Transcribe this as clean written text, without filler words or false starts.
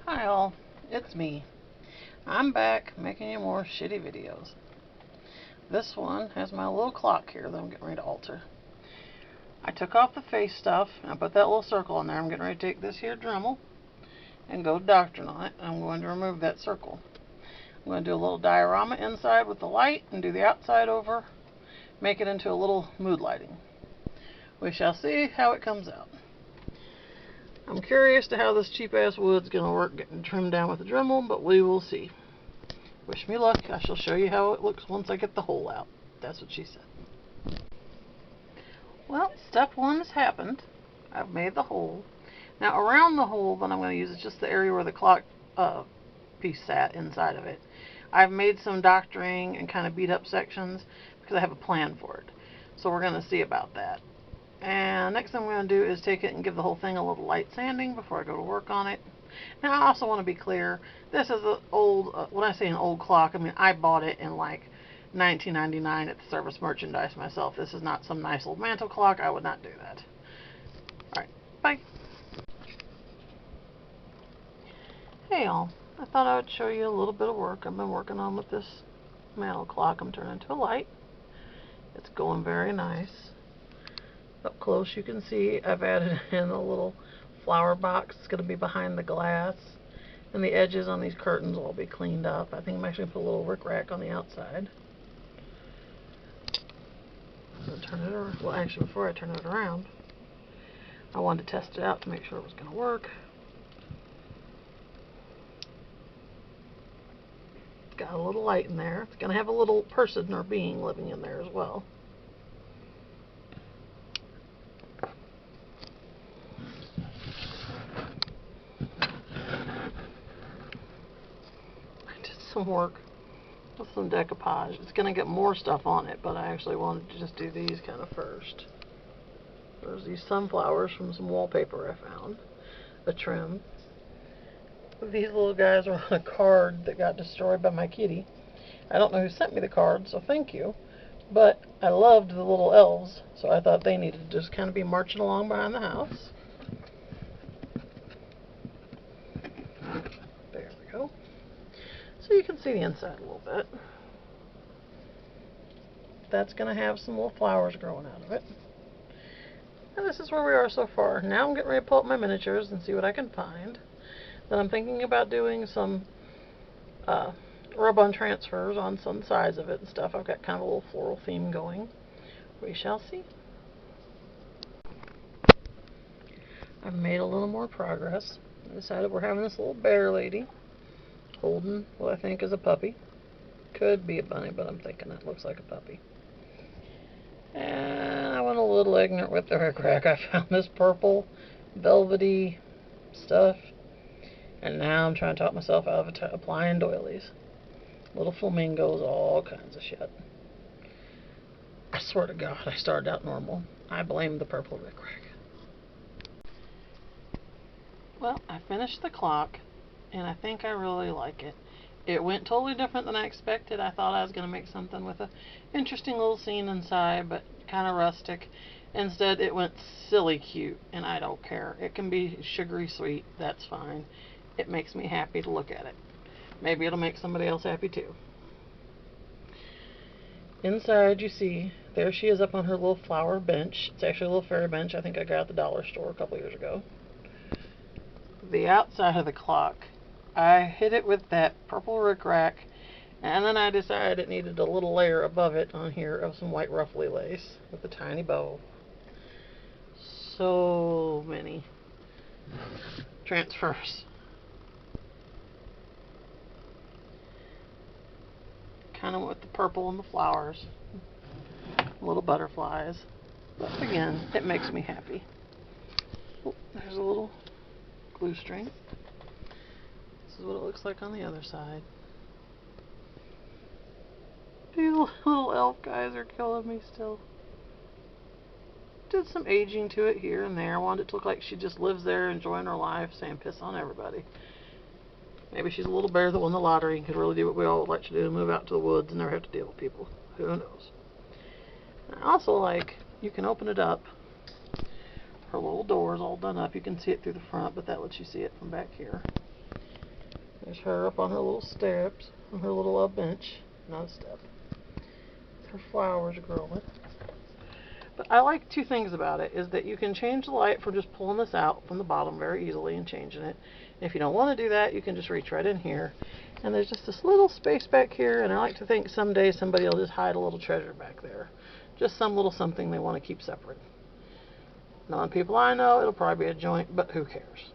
Hi all, it's me. I'm back making you more shitty videos. This one has my little clock here that I'm getting ready to alter. I took off the face stuff and I put that little circle in there. I'm getting ready to take this here Dremel and go doctoring on it. I'm going to remove that circle. I'm going to do a little diorama inside with the light and do the outside over, make it into a little mood lighting. We shall see how it comes out. I'm curious to how this cheap ass wood's going to work getting trimmed down with the Dremel, but we will see. Wish me luck. I shall show you how it looks once I get the hole out. That's what she said. Well, step one has happened. I've made the hole. Now around the hole that I'm going to use is just the area where the clock piece sat inside of it. I've made some doctoring and kind of beat up sections because I have a plan for it. So we're going to see about that. And next thing I'm going to do is take it and give the whole thing a little light sanding before I go to work on it. Now I also want to be clear, this is an old, when I say an old clock, I mean I bought it in like 1999 at the Service Merchandise myself. This is not some nice old mantle clock. I would not do that. Alright, bye. Hey y'all, I thought I would show you a little bit of work I've been working on with this mantle clock. I'm turning into a light. It's going very nice. Up close you can see I've added in a little flower box. It's going to be behind the glass, and the edges on these curtains will all be cleaned up. I think I'm actually going to put a little rickrack on the outside. Turn it around. Well, actually, before I turn it around, I wanted to test it out to make sure it was going to work. It's got a little light in there. It's going to have a little person or being living in there as well. Work with some decoupage. It's going to get more stuff on it, but I actually wanted to just do these kind of first. There's these sunflowers from some wallpaper I found, a trim. These little guys are on a card that got destroyed by my kitty. I don't know who sent me the card, so thank you, but I loved the little elves, so I thought they needed to just kind of be marching along behind the house. There we go. So you can see the inside a little bit. That's going to have some little flowers growing out of it. And this is where we are so far. Now I'm getting ready to pull up my miniatures and see what I can find. Then I'm thinking about doing some rub-on transfers on some sides of it and stuff. I've got kind of a little floral theme going. We shall see. I've made a little more progress. I decided we're having this little bear lady holding what I think is a puppy. Could be a bunny, but I'm thinking it looks like a puppy. And I went a little ignorant with the rickrack. I found this purple velvety stuff, and now I'm trying to talk myself out of applying doilies. Little flamingos, all kinds of shit. I swear to God, I started out normal. I blame the purple rickrack. Well, I finished the clock, and I think I really like it. It went totally different than I expected. I thought I was going to make something with an interesting little scene inside, but kind of rustic. Instead, it went silly cute, and I don't care. It can be sugary sweet. That's fine. It makes me happy to look at it. Maybe it'll make somebody else happy too. Inside, you see, there she is up on her little flower bench. It's actually a little fairy bench. I think I got at the dollar store a couple years ago. The outside of the clock, I hit it with that purple rickrack, and then I decided it needed a little layer above it on here of some white ruffly lace with a tiny bow. So many transfers. Kind of with the purple and the flowers, little butterflies. But again, it makes me happy. Oh, there's a little glue string. This is what it looks like on the other side. These little elf guys are killing me still. Did some aging to it here and there. I wanted it to look like she just lives there enjoying her life, saying piss on everybody. Maybe she's a little bear that won the lottery and could really do what we all would like to do, move out to the woods and never have to deal with people. Who knows? I also like, you can open it up. Her little door is all done up. You can see it through the front, but that lets you see it from back here. There's her up on her little steps, on her little bench, not a step. Her flowers growing. But I like two things about it, is that you can change the light for just pulling this out from the bottom very easily and changing it. And if you don't want to do that, you can just reach right in here. And there's just this little space back here, and I like to think someday somebody will just hide a little treasure back there. Just some little something they want to keep separate. Knowing people I know, it'll probably be a joint, but who cares?